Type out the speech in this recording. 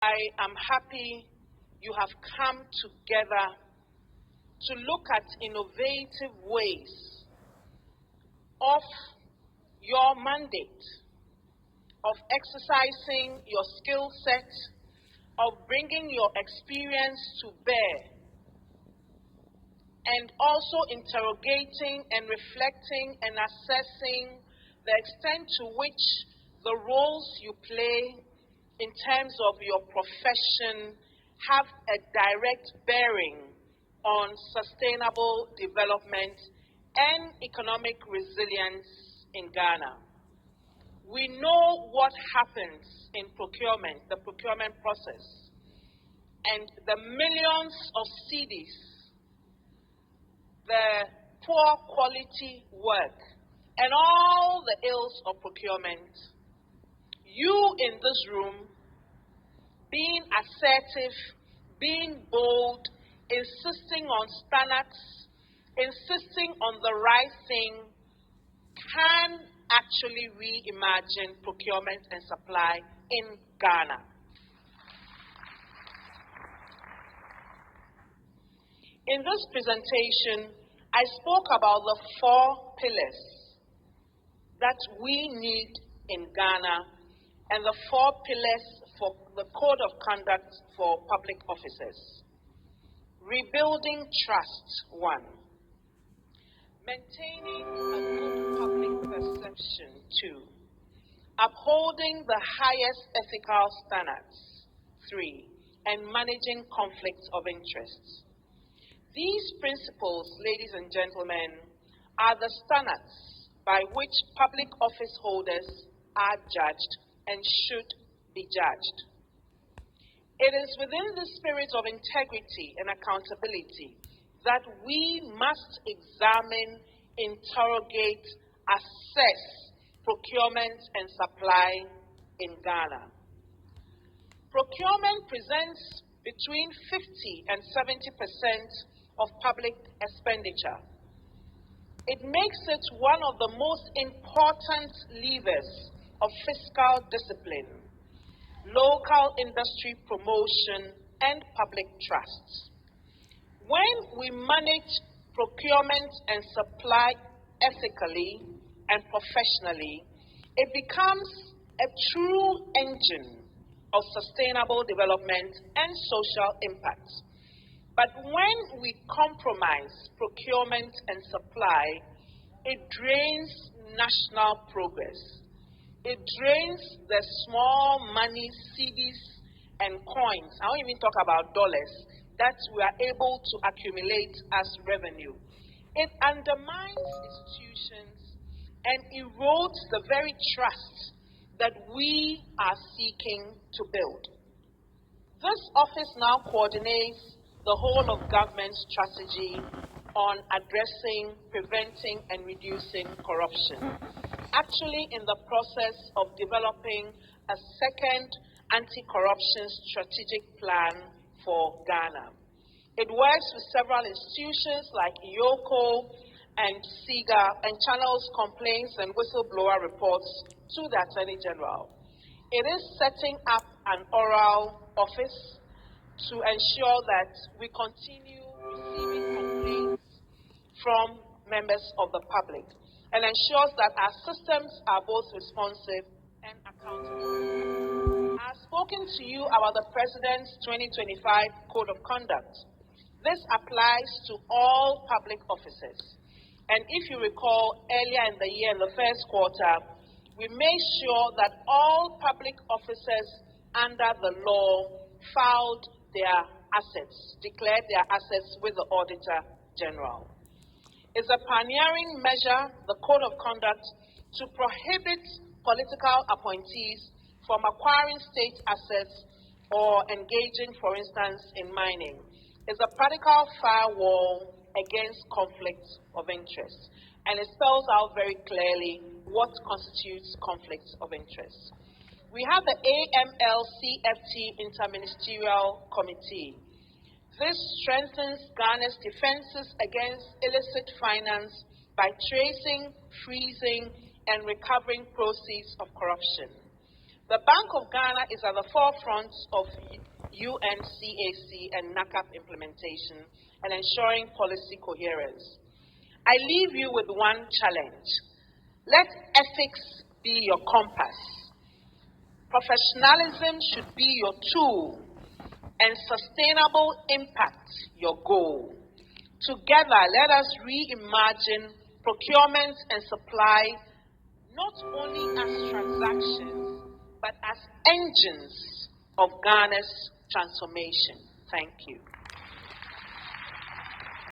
I am happy you have come together to look at innovative ways of your mandate, of exercising your skill set, of bringing your experience to bear, and also interrogating and reflecting and assessing the extent to which the roles you play in terms of your profession have a direct bearing on sustainable development and economic resilience in Ghana. We know what happens in procurement, the procurement process, and the millions of cedis, the poor quality work, and all the ills of procurement. You in this room, being assertive, being bold, insisting on standards, insisting on the right thing, can actually reimagine procurement and supply in Ghana. In this presentation, I spoke about the 4 pillars that we need in Ghana and the 4 pillars for the Code of Conduct for Public Officers. Rebuilding trust, 1. Maintaining a good public perception, 2. Upholding the highest ethical standards, 3. And managing conflicts of interest. These principles, ladies and gentlemen, are the standards by which public office holders are judged and should be judged. It is within the spirit of integrity and accountability that we must examine, interrogate, assess procurement and supply in Ghana. Procurement presents between 50 and 70% of public expenditure. It makes it one of the most important levers of fiscal discipline, local industry promotion, and public trust. When we manage procurement and supply ethically and professionally, it becomes a true engine of sustainable development and social impact. But when we compromise procurement and supply, it drains national progress. It drains the small money, cedis, and coins. I won't even talk about dollars that we are able to accumulate as revenue. It undermines institutions and erodes the very trust that we are seeking to build. This office now coordinates the whole of government strategy on addressing, preventing, and reducing corruption. Actually, in the process of developing a second anti-corruption strategic plan for Ghana. It works with several institutions like IOCO and SIGA and channels complaints and whistleblower reports to the Attorney General. It is setting up an oral office to ensure that we continue receiving complaints from members of the public and ensures that our systems are both responsive and accountable. I've spoken to you about the President's 2025 Code of Conduct. This applies to all public officers. And if you recall, earlier in the year, in the first quarter, we made sure that all public officers under the law filed their assets, declared their assets with the Auditor General. It's a pioneering measure, the Code of Conduct, to prohibit political appointees from acquiring state assets or engaging, for instance, in mining. It's a practical firewall against conflicts of interest, and it spells out very clearly what constitutes conflicts of interest. We have the AML-CFT Interministerial Committee. This strengthens Ghana's defenses against illicit finance by tracing, freezing, and recovering proceeds of corruption. The Bank of Ghana is at the forefront of UNCAC and NACAP implementation and ensuring policy coherence. I leave you with one challenge. Let ethics be your compass. Professionalism should be your tool, and sustainable impact your goal. Together, let us reimagine procurement and supply not only as transactions, but as engines of Ghana's transformation. Thank you.